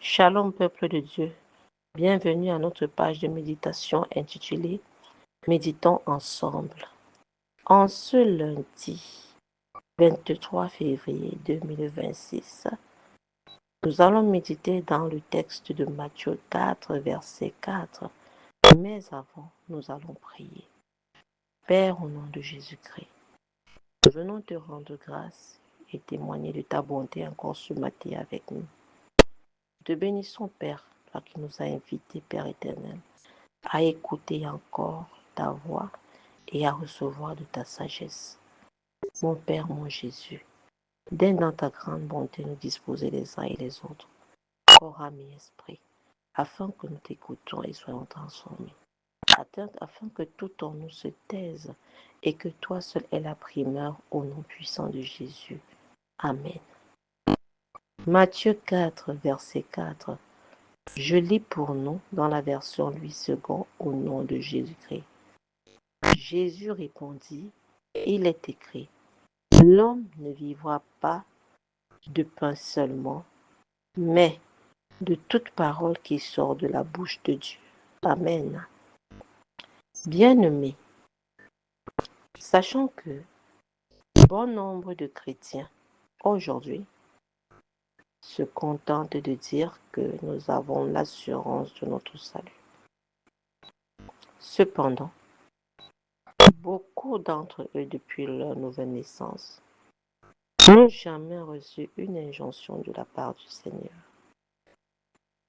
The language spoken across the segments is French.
Shalom peuple de Dieu, bienvenue à notre page de méditation intitulée Méditons ensemble. En ce lundi 23 février 2026, nous allons méditer dans le texte de Matthieu 4, verset 4. Mais avant, nous allons prier. Père, au nom de Jésus-Christ, nous venons te rendre grâce et témoigner de ta bonté encore ce matin avec nous. Te bénissons, Père, toi qui nous as invités, Père éternel, à écouter encore ta voix et à recevoir de ta sagesse. Mon Père, mon Jésus, daigne dans ta grande bonté nous disposer les uns et les autres, corps, âme et esprit, afin que nous t'écoutons et soyons transformés, afin que tout en nous se taise et que toi seul aies la primeur au nom puissant de Jésus. Amen. Matthieu 4, verset 4. Je lis pour nous dans la version Louis II au nom de Jésus-Christ. Jésus répondit, il est écrit, l'homme ne vivra pas de pain seulement, mais de toute parole qui sort de la bouche de Dieu. Amen. Bien-aimés, sachant que bon nombre de chrétiens aujourd'hui se contentent de dire que nous avons l'assurance de notre salut. Cependant, beaucoup d'entre eux, depuis leur nouvelle naissance, n'ont jamais reçu une injonction de la part du Seigneur.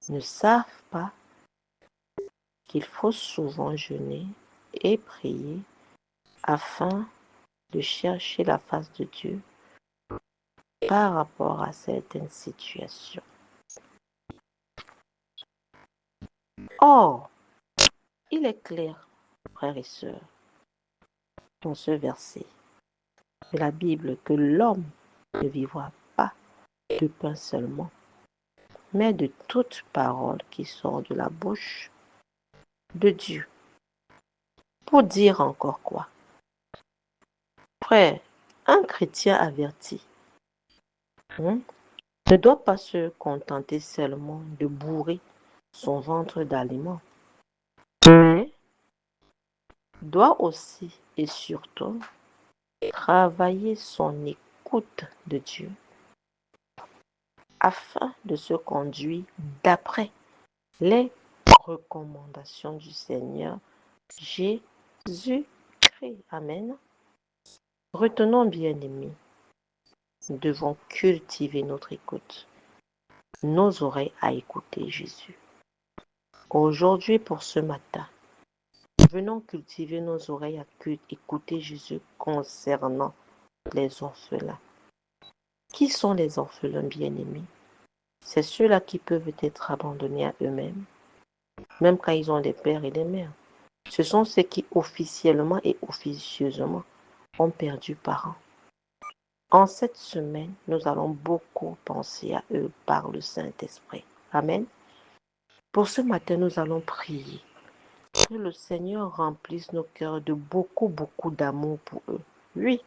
Ne savent pas qu'il faut souvent jeûner et prier afin de chercher la face de Dieu par rapport à certaines situations. Or, il est clair, frères et sœurs, dans ce verset de la Bible que l'homme ne vivra pas de pain seulement, mais de toute parole qui sort de la bouche de Dieu. Pour dire encore quoi? Frère, un chrétien averti ne doit pas se contenter seulement de bourrer son ventre d'aliments, mais doit aussi et surtout travailler son écoute de Dieu afin de se conduire d'après les recommandations du Seigneur Jésus-Christ. Amen. Retenons, bien-aimés, nous devons cultiver notre écoute, nos oreilles à écouter Jésus. Aujourd'hui, pour ce matin, venons cultiver nos oreilles à écouter Jésus concernant les orphelins. Qui sont les orphelins bien-aimés? C'est ceux-là qui peuvent être abandonnés à eux-mêmes, même quand ils ont des pères et des mères. Ce sont ceux qui officiellement et officieusement ont perdu parents. En cette semaine, nous allons beaucoup penser à eux par le Saint-Esprit. Amen. Pour ce matin, nous allons prier que le Seigneur remplisse nos cœurs de beaucoup d'amour pour eux. Oui,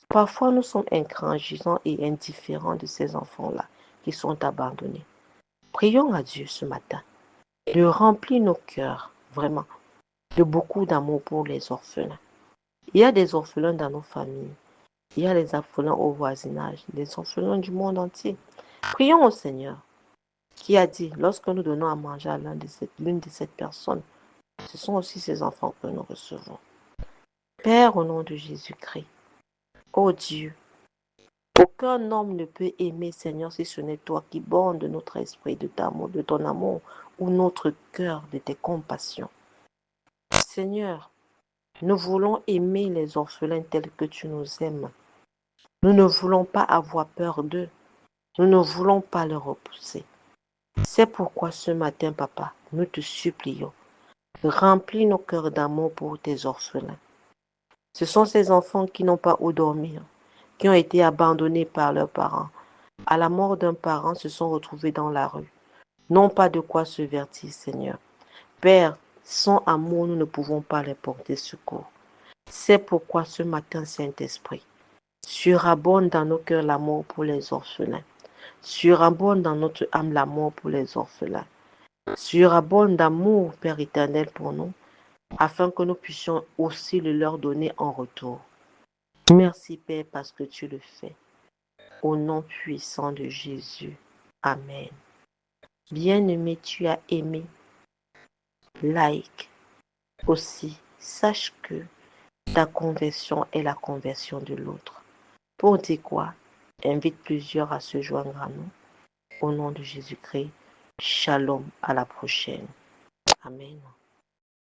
parfois nous sommes intransigeants et indifférents de ces enfants-là qui sont abandonnés. Prions à Dieu ce matin de remplir nos cœurs, vraiment, de beaucoup d'amour pour les orphelins. Il y a des orphelins dans nos familles. Il y a les orphelins au voisinage, les orphelins du monde entier. Prions au Seigneur qui a dit, lorsque nous donnons à manger à l'une de ces personnes, ce sont aussi ces enfants que nous recevons. Père, au nom de Jésus-Christ, ô Dieu, aucun homme ne peut aimer, Seigneur, si ce n'est toi qui bornes de notre esprit, de ton amour, ou notre cœur de tes compassions. Seigneur, nous voulons aimer les orphelins tels que tu nous aimes. Nous ne voulons pas avoir peur d'eux. Nous ne voulons pas les repousser. C'est pourquoi ce matin, Papa, nous te supplions, remplis nos cœurs d'amour pour tes orphelins. Ce sont ces enfants qui n'ont pas où dormir, qui ont été abandonnés par leurs parents. À la mort d'un parent, se sont retrouvés dans la rue. N'ont pas de quoi se vertir, Seigneur. Père, sans amour, nous ne pouvons pas les porter secours. C'est pourquoi ce matin, Saint-Esprit, surabonde dans nos cœurs l'amour pour les orphelins. Surabonde dans notre âme l'amour pour les orphelins. Surabonde d'amour, Père éternel, pour nous, afin que nous puissions aussi le leur donner en retour. Merci, Père, parce que tu le fais. Au nom puissant de Jésus. Amen. Bien-aimé, tu as aimé. Like. Aussi, sache que ta conversion est la conversion de l'autre. Pour dire quoi? Invite plusieurs à se joindre à nous. Au nom de Jésus-Christ. Shalom, à la prochaine. Amen.